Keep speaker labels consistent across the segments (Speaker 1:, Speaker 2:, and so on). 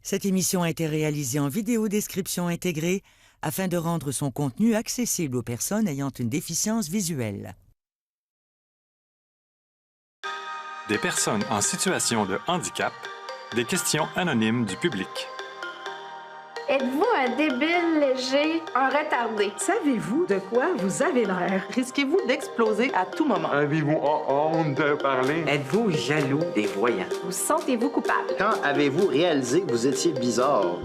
Speaker 1: Cette émission a été réalisée en vidéo description intégrée afin de rendre son contenu accessible aux personnes ayant une déficience visuelle.
Speaker 2: Des personnes en situation de handicap, des questions anonymes du public.
Speaker 3: Êtes-vous un débile léger, un retardé?
Speaker 4: Savez-vous de quoi vous avez l'air?
Speaker 5: Risquez-vous d'exploser à tout moment?
Speaker 6: Avez-vous honte de parler?
Speaker 7: Êtes-vous jaloux des voyants?
Speaker 3: Vous sentez-vous coupable?
Speaker 8: Quand avez-vous réalisé que vous étiez bizarre?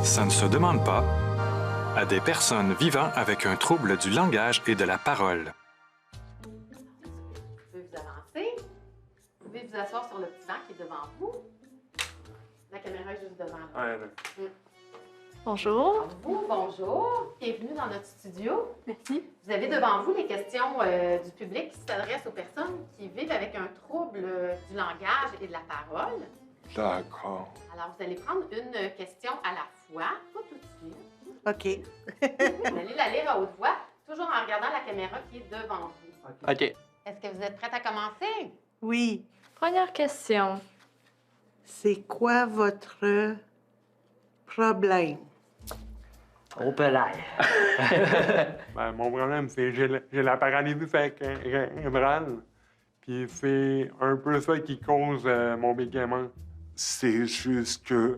Speaker 2: Ça ne se demande pas à des personnes vivant avec un trouble du langage et de la parole.
Speaker 9: Vous pouvez vous avancer. Vous pouvez vous asseoir sur le petit banc qui est devant vous. La caméra est juste devant vous.
Speaker 6: Ouais, là.
Speaker 3: Bonjour.
Speaker 9: Bonjour. Bienvenue dans notre studio.
Speaker 3: Merci.
Speaker 9: Vous avez devant vous les questions du public qui s'adressent aux personnes qui vivent avec un trouble du langage et de la parole.
Speaker 6: D'accord.
Speaker 9: Alors, vous allez prendre une question à la fois, pas tout de suite.
Speaker 5: OK.
Speaker 9: Vous allez la lire à haute voix, toujours en regardant la caméra qui est devant vous.
Speaker 5: OK.
Speaker 9: Est-ce que vous êtes prête à commencer?
Speaker 5: Oui.
Speaker 3: Première question.
Speaker 5: C'est quoi votre problème?
Speaker 7: Au pelaire.
Speaker 6: Ben, mon problème, c'est que j'ai la paralysie cérébrale. Puis c'est un peu ça qui cause mon bégaiement. C'est juste que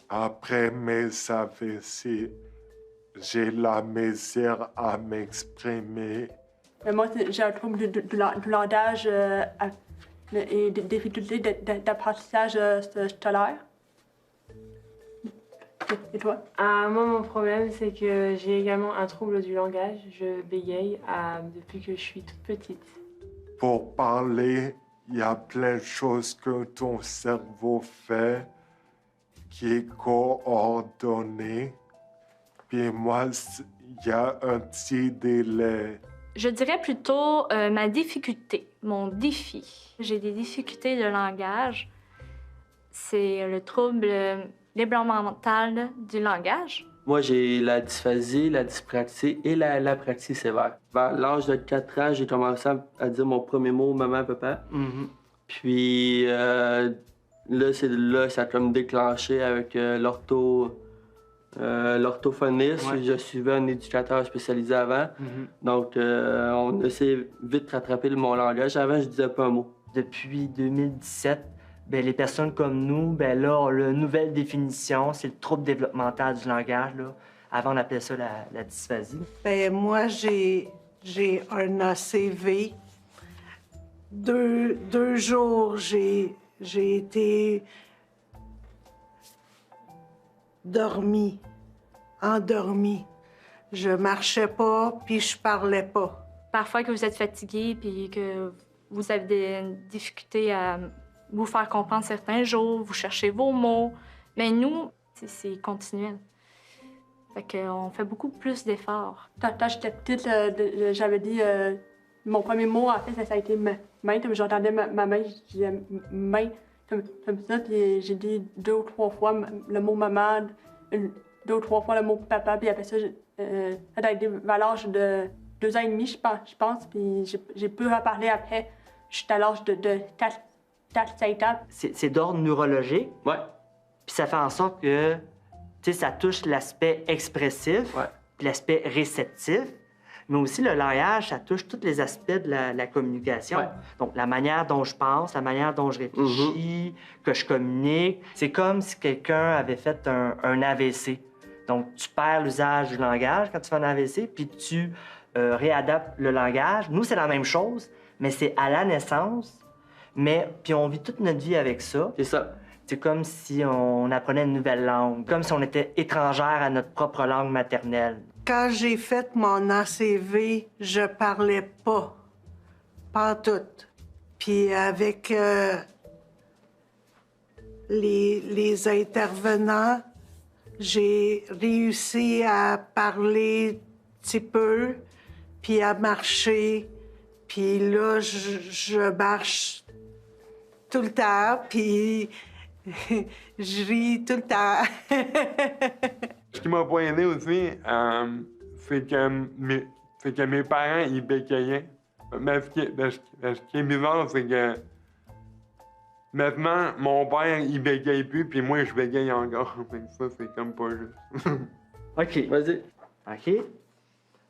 Speaker 6: après mes AVC, j'ai la misère à m'exprimer.
Speaker 10: Moi, j'ai un trouble du langage et des difficultés d'apprentissage scolaire. Et toi?
Speaker 11: Moi, mon problème, c'est que j'ai également un trouble du langage. Je bégaye depuis que je suis toute petite.
Speaker 6: Pour parler, il y a plein de choses que ton cerveau fait qui est coordonné. Puis moi, il y a un petit délai.
Speaker 3: Je dirais plutôt ma difficulté, mon défi. J'ai des difficultés de langage. C'est le trouble développemental du langage.
Speaker 12: Moi, j'ai la dysphasie, la dyspraxie et l'apraxie sévère. Vers l'âge de 4 ans, j'ai commencé à dire mon premier mot, maman, papa. Puis là, c'est là ça a comme déclenché avec l'orthophoniste.
Speaker 7: Ouais.
Speaker 12: Je suivais un éducateur spécialisé avant. Donc, on essaie vite de rattraper mon langage. Avant, je disais pas un mot.
Speaker 7: Depuis 2017, ben, les personnes comme nous, ben là, on a une nouvelle définition, c'est le trouble développemental du langage. Là. Avant, on appelait ça la dysphasie.
Speaker 5: Ben, moi, j'ai un ACV. Deux jours, j'ai été endormie. Je marchais pas, puis je parlais pas.
Speaker 3: Parfois que vous êtes fatigué puis que vous avez des difficultés à vous faire comprendre certains jours, vous cherchez vos mots. Mais nous, c'est continuel. Fait qu'on fait beaucoup plus d'efforts.
Speaker 10: Quand j'étais petite, j'avais dit mon premier mot, en fait, ça a été main. Comme j'entendais ma main, je disais main comme ça. Puis j'ai dit 2 ou 3 fois le mot maman, 2 ou 3 fois le mot papa. Puis après ça, ça a été à l'âge de 2 ans et demi, je pense. Puis j'ai pu reparler après. J'étais à l'âge de 4-5 ans.
Speaker 7: C'est d'ordre neurologique.
Speaker 12: Ouais.
Speaker 7: Puis ça fait en sorte que, tu sais, ça touche l'aspect expressif,
Speaker 12: Ouais.
Speaker 7: puis l'aspect réceptif, mais aussi le langage, ça touche tous les aspects de la communication.
Speaker 12: Ouais.
Speaker 7: Donc, la manière dont je pense, la manière dont je réfléchis, que je communique. C'est comme si quelqu'un avait fait un AVC. Donc, tu perds l'usage du langage quand tu fais un AVC, puis tu réadaptes le langage. Nous, c'est la même chose, mais c'est à la naissance. Mais, puis on vit toute notre vie avec ça.
Speaker 12: C'est ça.
Speaker 7: C'est comme si on apprenait une nouvelle langue, comme si on était étrangère à notre propre langue maternelle.
Speaker 5: Quand j'ai fait mon ACV, je parlais pas tout. Puis avec les intervenants, j'ai réussi à parler un petit peu, puis à marcher. Puis là, je marche tout le temps, puis je ris tout le temps.
Speaker 6: Ce qui m'a pas aidé aussi, c'est que mes parents, ils bégayaient. Mais ce qui est bizarre, c'est que Maintenant, mon père, il bégaye plus, puis moi, je bégaye encore. Fait que ça, c'est comme pas juste.
Speaker 7: OK.
Speaker 12: Vas-y.
Speaker 7: OK.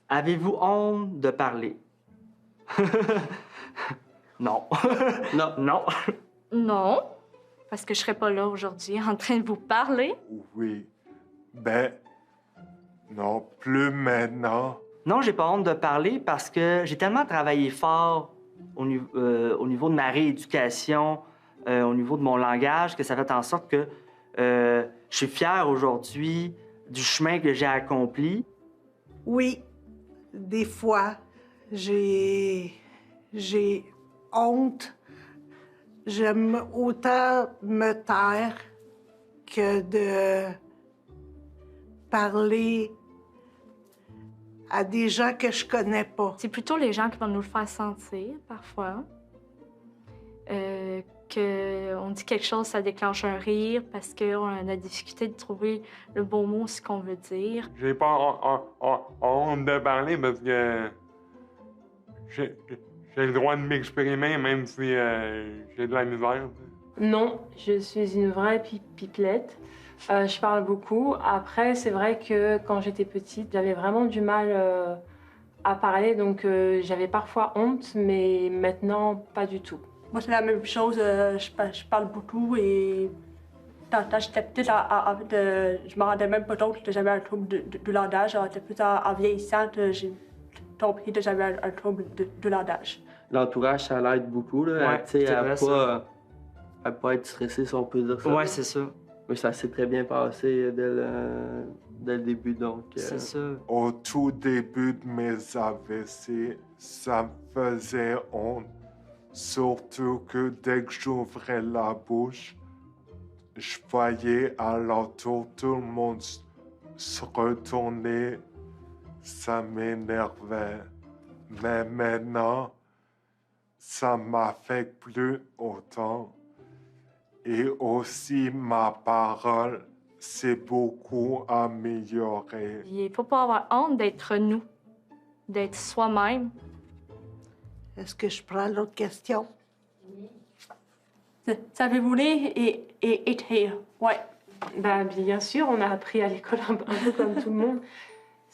Speaker 7: Avez-vous honte de parler? Non.
Speaker 12: Non.
Speaker 7: Non.
Speaker 3: Non, parce que je serais pas là aujourd'hui en train de vous parler.
Speaker 13: Oui. Ben, non, plus maintenant.
Speaker 7: Non, j'ai pas honte de parler parce que j'ai tellement travaillé fort au niveau de ma rééducation, au niveau de mon langage, que ça fait en sorte que je suis fier aujourd'hui du chemin que j'ai accompli.
Speaker 5: Oui, des fois, j'ai honte. J'aime autant me taire que de parler à des gens que je connais pas.
Speaker 3: C'est plutôt les gens qui vont nous le faire sentir, parfois. Qu'on dit quelque chose, ça déclenche un rire parce qu'on a la difficulté de trouver le bon mot, ce qu'on veut dire.
Speaker 6: J'ai pas honte de parler parce que j'ai le droit de m'exprimer, même si j'ai de la misère.
Speaker 11: Non, je suis une vraie pipelette. Je parle beaucoup. Après, c'est vrai que quand j'étais petite, j'avais vraiment du mal à parler, donc j'avais parfois honte, mais maintenant, pas du tout.
Speaker 10: Moi, c'est la même chose. Je parle beaucoup et quand j'étais petite, je me rendais même pas compte que j'avais un trouble du langage. J'étais plus en vieillissant que j'ai compris que j'avais un trouble du langage.
Speaker 12: L'entourage, ça l'aide beaucoup, là,
Speaker 7: Ouais,
Speaker 12: à pas être stressé, si on peut dire ça.
Speaker 7: Ouais, c'est ça.
Speaker 12: Mais ça s'est très bien passé dès le début, donc...
Speaker 7: C'est ça.
Speaker 13: Au tout début de mes AVC, ça me faisait honte. Surtout que dès que j'ouvrais la bouche, je voyais alentour tout le monde se retourner. Ça m'énervait. Mais maintenant, ça m'affecte plus autant. Et aussi, ma parole s'est beaucoup améliorée.
Speaker 3: Il ne faut pas avoir honte d'être nous, d'être soi-même.
Speaker 5: Est-ce que je prends l'autre question?
Speaker 10: Savez-vous lire et écrire? Ouais.
Speaker 11: Bah, bien sûr, on a appris à l'école un peu comme tout le monde.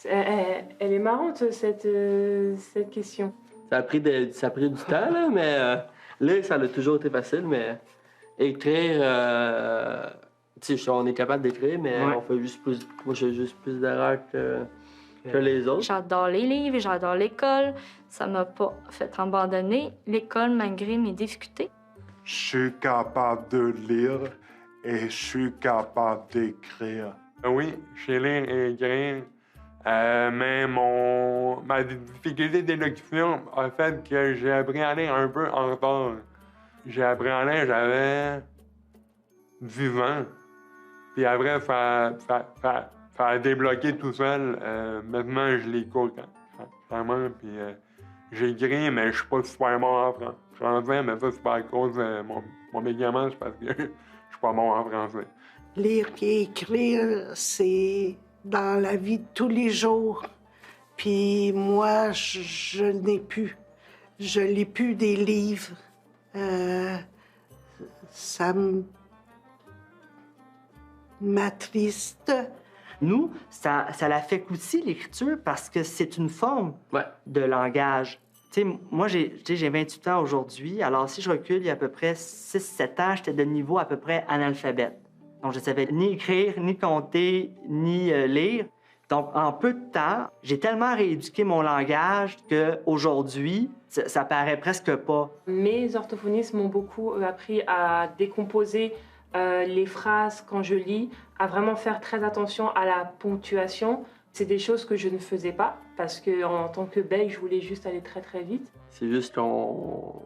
Speaker 11: Elle est marrante, cette question.
Speaker 12: Ça a pris du temps, là, mais lire, ça a toujours été facile, mais écrire, tu sais, on est capable d'écrire, mais on fait juste plus... Moi, je fais juste plus d'erreurs que les autres.
Speaker 3: J'adore les livres, j'adore l'école. Ça m'a pas fait abandonner l'école malgré mes difficultés.
Speaker 13: Je suis capable de lire et je suis capable d'écrire.
Speaker 6: Oui, je sais lire et écrire, mais ma difficulté d'élocution a fait que j'ai appris à lire un peu en retard. J'ai appris à lire, j'avais 10 ans. Puis après, ça a débloqué tout seul. Maintenant, je les cours quand même. Puis j'écris, mais je suis pas super bon en français. Mais ça, c'est pas à cause de mon bégaiement, c'est parce que je suis pas bon en français.
Speaker 5: Lire et écrire, c'est dans la vie de tous les jours. Puis moi, je n'ai plus. Je lis plus des livres. Ça m'attriste.
Speaker 7: Nous, ça l'affecte aussi, l'écriture, parce que c'est une forme de langage. Tu sais, moi, j'ai 28 ans aujourd'hui, alors si je recule, il y a à peu près 6-7 ans, j'étais de niveau à peu près analphabète. Donc, je ne savais ni écrire, ni compter, ni lire. Donc, en peu de temps, j'ai tellement rééduqué mon langage qu'aujourd'hui, ça paraît presque pas.
Speaker 11: Mes orthophonistes m'ont beaucoup appris à décomposer les phrases quand je lis, à vraiment faire très attention à la ponctuation. C'est des choses que je ne faisais pas parce qu'en tant que bègue, je voulais juste aller très très vite.
Speaker 12: C'est juste qu'on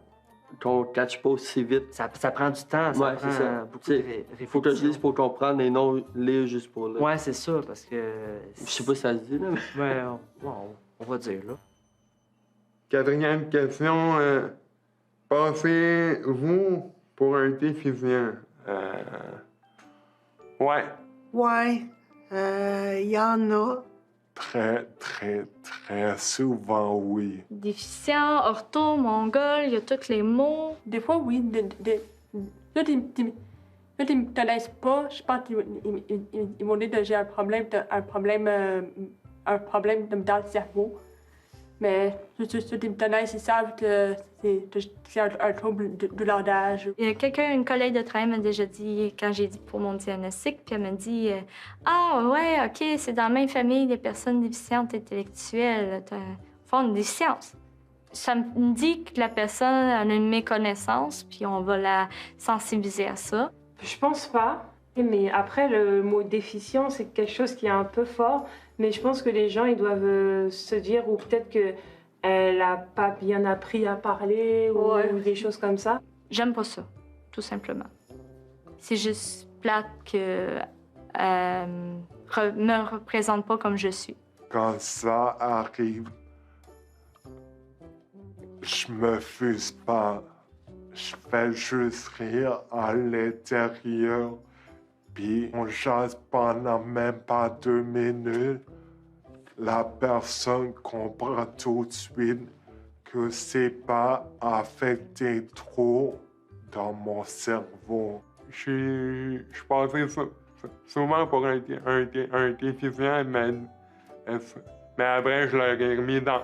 Speaker 12: catch pas aussi vite.
Speaker 7: Ça prend du temps, ça prend beaucoup de réflexion.
Speaker 12: Faut que je lise pour comprendre et non lire juste pour lire.
Speaker 7: Ouais, c'est ça, parce que...
Speaker 12: Je sais pas si ça se dit, là, mais...
Speaker 7: Ouais, on va dire, là.
Speaker 6: Quatrième question. Pensez-vous pour un déficient? Ouais.
Speaker 5: Ouais, il y en a.
Speaker 13: Très, très, très souvent, oui.
Speaker 3: Déficient, ortho, mongol, il y a tous les mots.
Speaker 10: Des fois, oui. ils me connaissent pas, je pense qu'ils m'ont dit que j'ai un problème dans le cerveau. Mais ceux qui me connaissent, ils savent que c'est un trouble du langage.
Speaker 3: Il y a une collègue de travail m'a déjà dit, quand j'ai dit pour mon diagnostic, puis elle m'a dit ah ouais, OK, c'est dans la même famille des personnes déficientes intellectuelles. Font une déficience. Ça me dit que la personne a une méconnaissance, puis on va la sensibiliser à ça.
Speaker 11: Je pense pas. Mais après, le mot déficient, c'est quelque chose qui est un peu fort. Mais je pense que les gens, ils doivent se dire, ou peut-être qu'elle n'a pas bien appris à parler, ou des choses comme ça.
Speaker 3: J'aime pas ça, tout simplement. C'est juste plate que me représente pas comme je suis.
Speaker 13: Quand ça arrive, je me fuse pas. Je fais juste rire à l'intérieur. Puis on jase pendant même pas 2 minutes. La personne comprend tout de suite que c'est pas affecté trop dans mon cerveau.
Speaker 6: Je passais souvent pour un déficient, mais après, je leur ai remis dans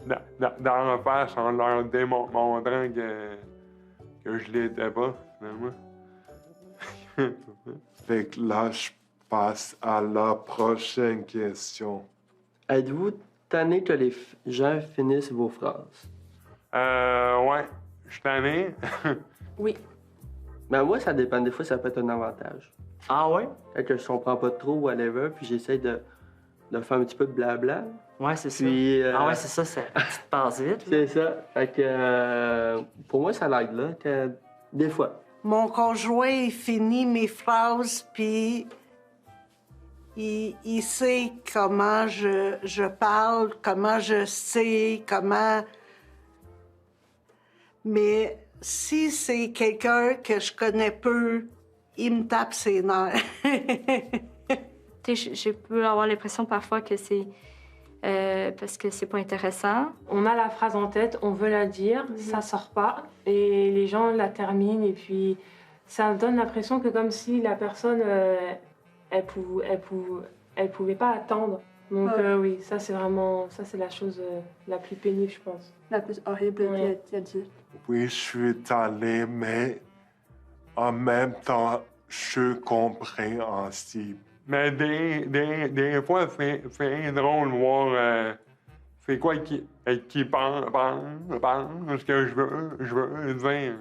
Speaker 6: la face en leur démontrant que je l'étais pas, finalement.
Speaker 13: Fait que là, je passe à la prochaine question.
Speaker 12: Êtes-vous tanné que les gens finissent vos phrases?
Speaker 6: Ouais, je suis tanné.
Speaker 10: Oui.
Speaker 12: Ben moi, ça dépend. Des fois, ça peut être un avantage.
Speaker 7: Ah ouais?
Speaker 12: Quand je comprends pas trop, whatever, puis j'essaie de faire un petit peu de blabla.
Speaker 7: Ouais, c'est ça.
Speaker 12: Puis,
Speaker 7: ah ouais, c'est ça, ça te passe vite.
Speaker 12: C'est ça. Fait que pour moi, ça l'aide, là, que des fois.
Speaker 5: Mon conjoint, il finit mes phrases, puis il sait comment je parle, comment je sais, comment... Mais si c'est quelqu'un que je connais peu, il me tape ses nerfs.
Speaker 3: Je peux avoir l'impression parfois que c'est parce que c'est pas intéressant.
Speaker 11: On a la phrase en tête, on veut la dire, ça sort pas, et les gens la terminent, et puis ça donne l'impression que comme si la personne, elle pouvait pas attendre. Donc oui, ça c'est vraiment, ça c'est la chose la plus pénible, je pense.
Speaker 10: La plus horrible qu'il a dit.
Speaker 13: Oui, je suis tanné, mais en même temps, je comprends aussi.
Speaker 6: Mais des fois, c'est drôle de voir c'est quoi qui pense ce que je veux dire.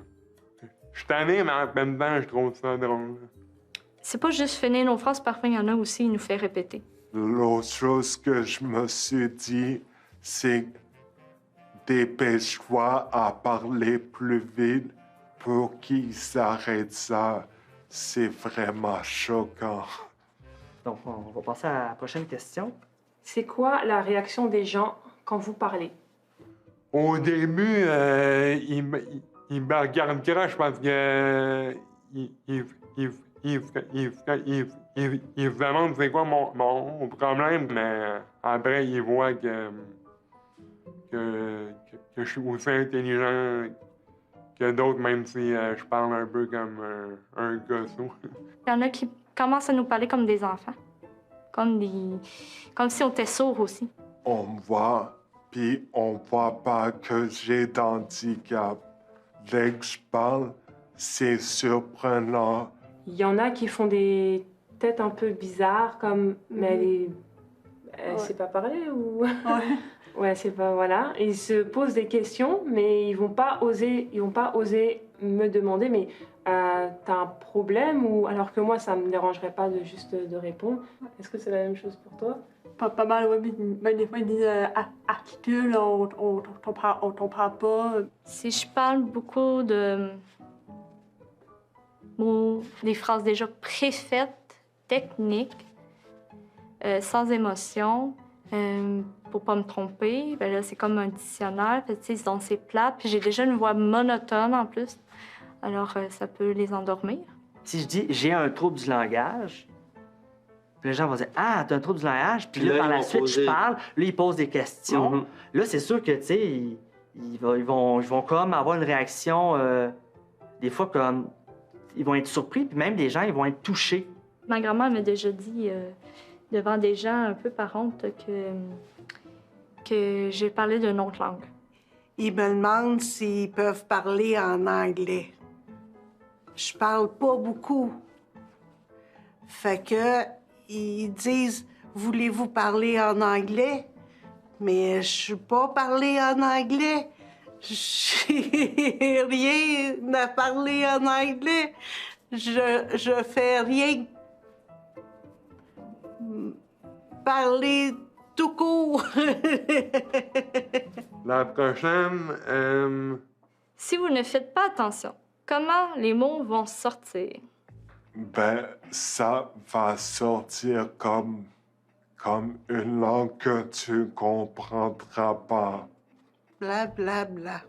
Speaker 6: Je suis tanné, mais en même temps, je trouve ça drôle.
Speaker 3: C'est pas juste finir nos phrases, parfois il y en a aussi, il nous fait répéter.
Speaker 13: L'autre chose que je me suis dit, c'est dépêche-toi à parler plus vite pour qu'ils arrêtent ça. C'est vraiment choquant.
Speaker 7: Donc, on va passer à la prochaine question.
Speaker 11: C'est quoi la réaction des gens quand vous parlez?
Speaker 6: Au début, ils me regardent croche parce que ils se demandent c'est quoi mon problème, mais après, ils voient que je suis aussi intelligent que d'autres, même si je parle un peu comme un gossou.
Speaker 3: Il y en a qui commencent à nous parler comme des enfants, comme si on était sourds aussi.
Speaker 13: On me voit, puis on voit pas que j'ai d'handicap. Dès que je parle, c'est surprenant.
Speaker 11: Il y en a qui font des têtes un peu bizarres, comme mais elle sait pas parler ou ouais, c'est pas voilà. Ils se posent des questions, mais ils vont pas oser me demander mais t'as un problème ou alors que moi ça me dérangerait pas de juste de répondre. Est-ce que c'est la même chose pour toi?
Speaker 10: Pas mal, oui, mais des fois ils disent articule, on t'en parle pas.
Speaker 3: Si je parle beaucoup de mots, des phrases déjà préfaites, techniques, sans émotion, pour pas me tromper, ben là c'est comme un dictionnaire, donc c'est plate, puis j'ai déjà une voix monotone en plus, alors ça peut les endormir.
Speaker 7: Si je dis j'ai un trouble du langage, puis les gens vont dire ah t'as un trouble du langage, puis là par la suite je parle, là ils posent des questions, là c'est sûr que tu sais ils vont comme avoir une réaction des fois comme ils vont être surpris, puis même des gens, ils vont être touchés.
Speaker 3: Ma grand-mère m'a déjà dit, devant des gens un peu par honte, que j'ai parlé d'une autre langue.
Speaker 5: Ils me demandent s'ils peuvent parler en anglais. Je parle pas beaucoup. Fait que, ils disent, voulez-vous parler en anglais? Mais je suis pas parler en anglais. J'ai rien à parler en anglais. Je fais rien. Parler tout court.
Speaker 6: La prochaine,
Speaker 3: Si vous ne faites pas attention, comment les mots vont sortir?
Speaker 13: Ben, ça va sortir comme une langue que tu comprendras pas.
Speaker 5: Bla, bla, bla.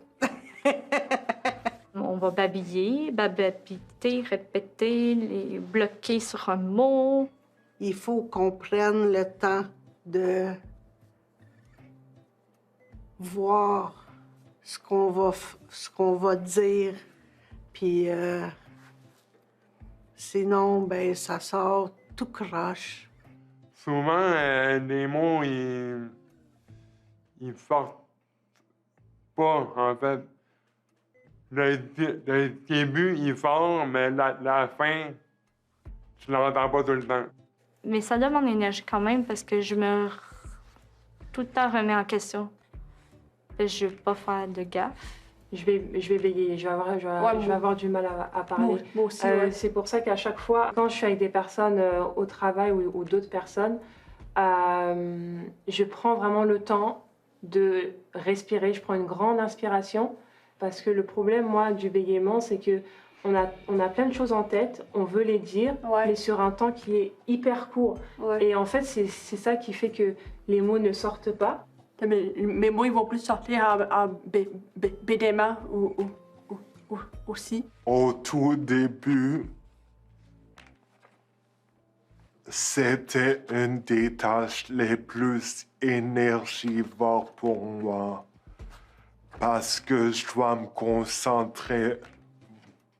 Speaker 3: On va babiter, répéter, les bloquer sur un mot.
Speaker 5: Il faut qu'on prenne le temps de voir ce qu'on va dire, puis sinon, ben ça sort tout croche.
Speaker 6: souvent, les mots, ils sortent pas, en fait. Le début, il sort, mais la fin, tu l'entends pas tout le temps.
Speaker 3: Mais ça demande l'énergie quand même parce que je me tout le temps remets en question. Je veux pas faire de gaffe.
Speaker 11: Je vais bégayer, je vais avoir du mal à parler.
Speaker 10: Moi aussi,
Speaker 11: C'est pour ça qu'à chaque fois, quand je suis avec des personnes au travail ou d'autres personnes, je prends vraiment le temps de respirer. Je prends une grande inspiration parce que le problème, moi, du bégaiement, c'est que on a plein de choses en tête, on veut les dire, mais sur un temps qui est hyper court. Et en fait, c'est ça qui fait que les mots ne sortent pas.
Speaker 10: Mes mots, ils vont plus sortir en bégaiement aussi.
Speaker 13: Au tout début, c'était une des tâches les plus énergivores pour moi parce que je dois me concentrer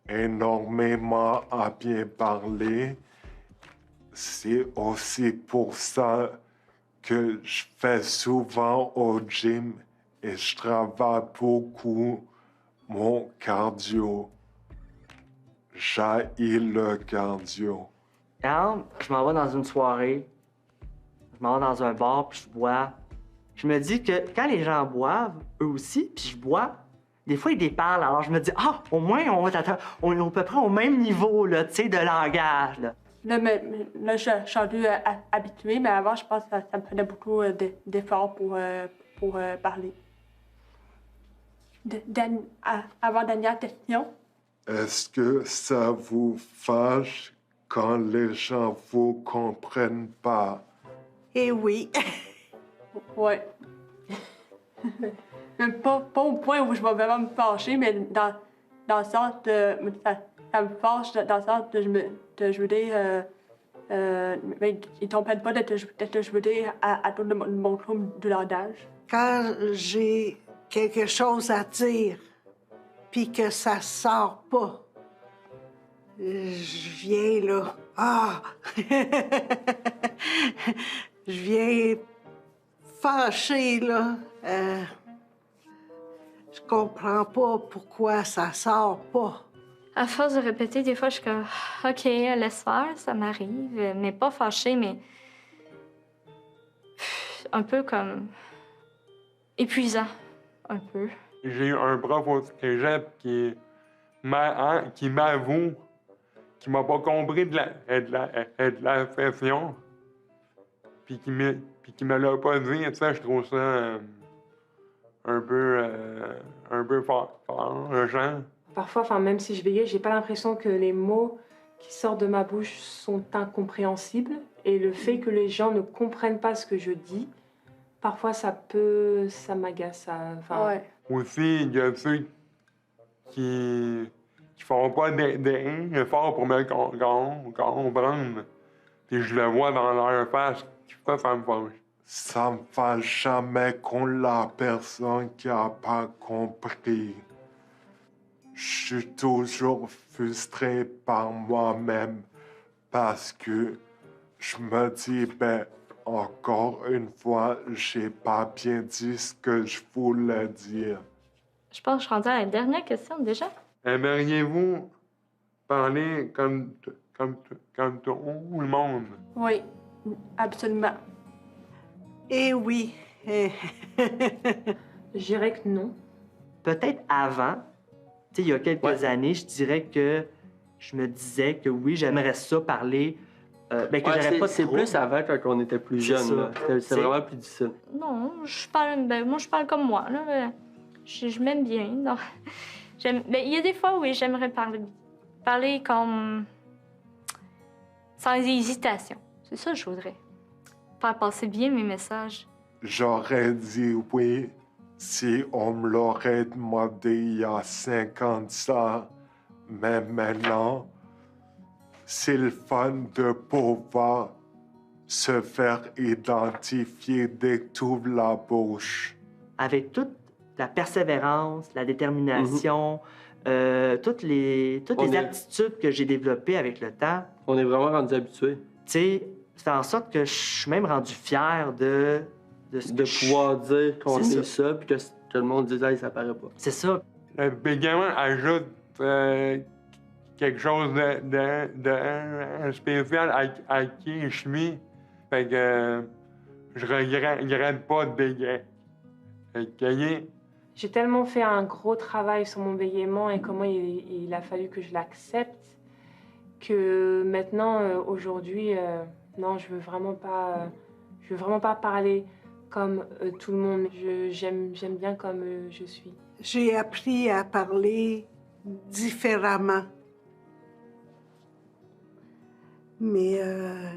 Speaker 13: énormément à bien parler. C'est aussi pour ça que je fais souvent au gym et je travaille beaucoup mon cardio. J'haïs le cardio.
Speaker 7: Quand je m'en vais dans une soirée, je m'en vais dans un bar, puis je bois, je me dis que quand les gens boivent, eux aussi, puis je bois, des fois, ils déparlent. Alors je me dis, au moins, on est à peu près au même niveau, là, tu sais, de langage, là.
Speaker 10: Là, je suis rendue habituée, mais avant, je pense que ça me prenait beaucoup d'efforts pour parler. Avant-dernière question.
Speaker 13: Est-ce que ça vous fâche quand les gens vous comprennent pas?
Speaker 5: Eh oui.
Speaker 10: Ouais. Même pas au point où je vais vraiment me fâcher, mais dans le sens de... Ça me fâche dans le sens de je veux dire... mais ils ne comprennent pas d'être je veux dire à tout le monde de langage.
Speaker 5: Quand j'ai quelque chose à dire, puis que ça sort pas, je viens là. Je viens fâchée, là. Je comprends pas pourquoi ça sort pas.
Speaker 3: À force de répéter, des fois, je suis comme, OK, laisse faire, ça m'arrive. Mais pas fâchée, mais un peu comme épuisant, un peu.
Speaker 6: J'ai eu un prof au cégep qui m'avoue qu'il m'a pas compris de la session, puis qui me l'a pas dit. Ça, je trouve ça un peu fort, genre.
Speaker 11: Parfois, même si je bégayais, j'ai pas l'impression que les mots qui sortent de ma bouche sont incompréhensibles. Et le fait que les gens ne comprennent pas ce que je dis, parfois ça m'agace.
Speaker 6: Aussi, il y a ceux qui font pas d'efforts pour me comprendre. Puis je le vois dans leur face, ça me fâche.
Speaker 13: Ça me fâche jamais contre la personne qui a pas compris. je suis toujours frustré par moi-même parce que je me dis, ben, encore une fois, j'ai pas bien dit ce que je voulais dire.
Speaker 3: Je pense que je suis rendue à la dernière question déjà.
Speaker 6: Aimeriez-vous parler comme tout le monde?
Speaker 10: Oui, absolument.
Speaker 5: Eh oui.
Speaker 11: Je dirais que non.
Speaker 7: Peut-être avant, tu sais, il y a quelques années, je dirais que je me disais que oui, j'aimerais ça parler, que j'aurais pas de
Speaker 12: c'est
Speaker 7: trouble.
Speaker 12: plus avant quand on était plus
Speaker 7: C'est
Speaker 12: jeune.
Speaker 7: ça.
Speaker 12: C'est vraiment plus difficile.
Speaker 3: Non, moi, je parle comme moi. Là. Je m'aime bien. Donc, mais il y a des fois, oui, j'aimerais parler comme... sans hésitation. C'est ça que je voudrais. Faire passer bien mes messages.
Speaker 13: J'aurais dit oui si on me l'aurait demandé il y a 50 ans. Mais maintenant, c'est le fun de pouvoir se faire identifier dès que tu ouvres la bouche.
Speaker 7: Avec toute la persévérance, la détermination, toutes les aptitudes que j'ai développées avec le temps.
Speaker 12: On est vraiment rendu habitués.
Speaker 7: Tu sais, ça fait en sorte que je suis même rendu fier de
Speaker 12: pouvoir dire qu'on
Speaker 7: C'est
Speaker 12: est ça, puis que tout le monde dise, hey, ça paraît pas.
Speaker 7: C'est ça.
Speaker 6: Le bégaiement ajoute quelque chose de spécial à qui je suis. Fait que je regrette pas de bégayer.
Speaker 11: J'ai tellement fait un gros travail sur mon bégaiement et comment il a fallu que je l'accepte que maintenant, aujourd'hui, non, je veux vraiment pas parler comme tout le monde. J'aime bien comme je suis.
Speaker 5: J'ai appris à parler différemment. Mais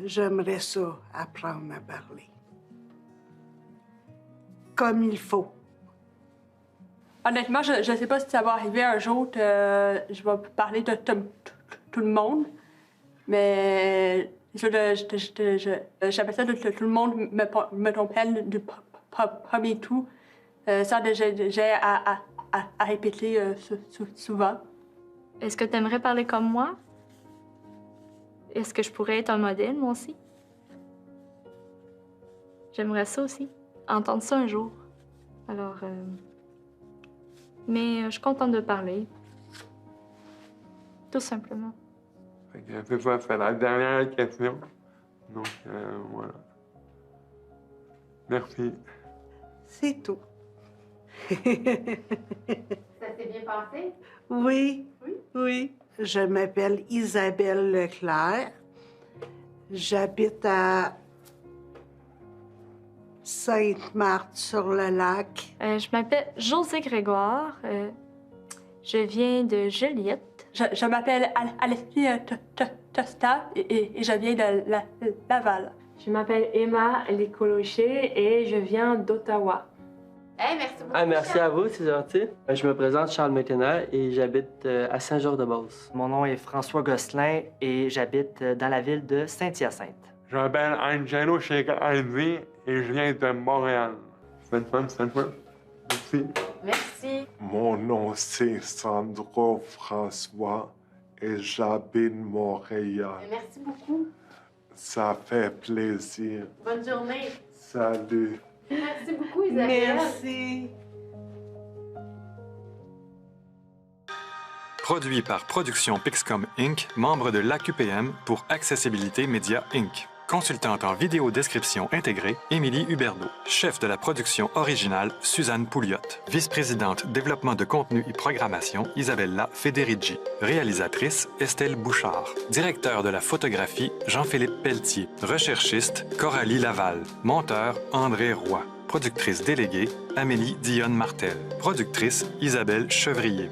Speaker 5: j'aimerais ça, apprendre à parler. Comme il faut.
Speaker 10: Honnêtement, je ne sais pas si ça va arriver un jour que je vais parler de tout le monde, mais j'appelle ça que tout le monde me comprenne du premier tout, sans que j'ai à répéter souvent.
Speaker 3: Est-ce que tu aimerais parler comme moi? Est-ce que je pourrais être un modèle, moi aussi? J'aimerais ça aussi, entendre ça un jour. Alors, mais je suis contente de parler. Tout simplement.
Speaker 6: C'est ça, c'est la dernière question. Donc, voilà. Merci.
Speaker 5: C'est tout.
Speaker 9: Ça s'est bien passé?
Speaker 5: Oui, oui. Je m'appelle Isabelle Leclerc. J'habite à Sainte-Marthe-sur-le-Lac.
Speaker 3: Je m'appelle Josée Grégoire. Je viens de Joliette.
Speaker 10: Je m'appelle Alexis Tosta et je viens de Laval.
Speaker 11: Je m'appelle Emma Lécolocher et je viens d'Ottawa.
Speaker 9: Hey, merci beaucoup.
Speaker 12: Merci à vous, c'est gentil. Je me présente Charles McKenna et j'habite à Saint-Georges-de-Beauce.
Speaker 7: Mon nom est François Gosselin et j'habite dans la ville de Saint-Hyacinthe.
Speaker 6: Je m'appelle Angelo Chegaldi et je viens de Montréal. C'est le fun. Merci.
Speaker 9: Merci.
Speaker 13: Mon nom, c'est Sandro François et j'habite Montréal.
Speaker 9: Merci beaucoup.
Speaker 13: Ça fait plaisir.
Speaker 9: Bonne journée.
Speaker 13: Salut.
Speaker 9: Merci beaucoup, Isabelle.
Speaker 5: Merci.
Speaker 2: Produit par Production Pixcom Inc., membre de l'AQPM pour Accessibilité Média Inc. Consultante en vidéo description intégrée, Émilie Huberdeau. Chef de la production originale, Suzanne Pouliot. Vice-présidente développement de contenu et programmation, Isabella Federici. Réalisatrice, Estelle Bouchard. Directeur de la photographie, Jean-Philippe Pelletier. Recherchiste, Coralie Laval. Monteur, André Roy. Productrice déléguée, Amélie Dionne Martel. Productrice, Isabelle Chevrier.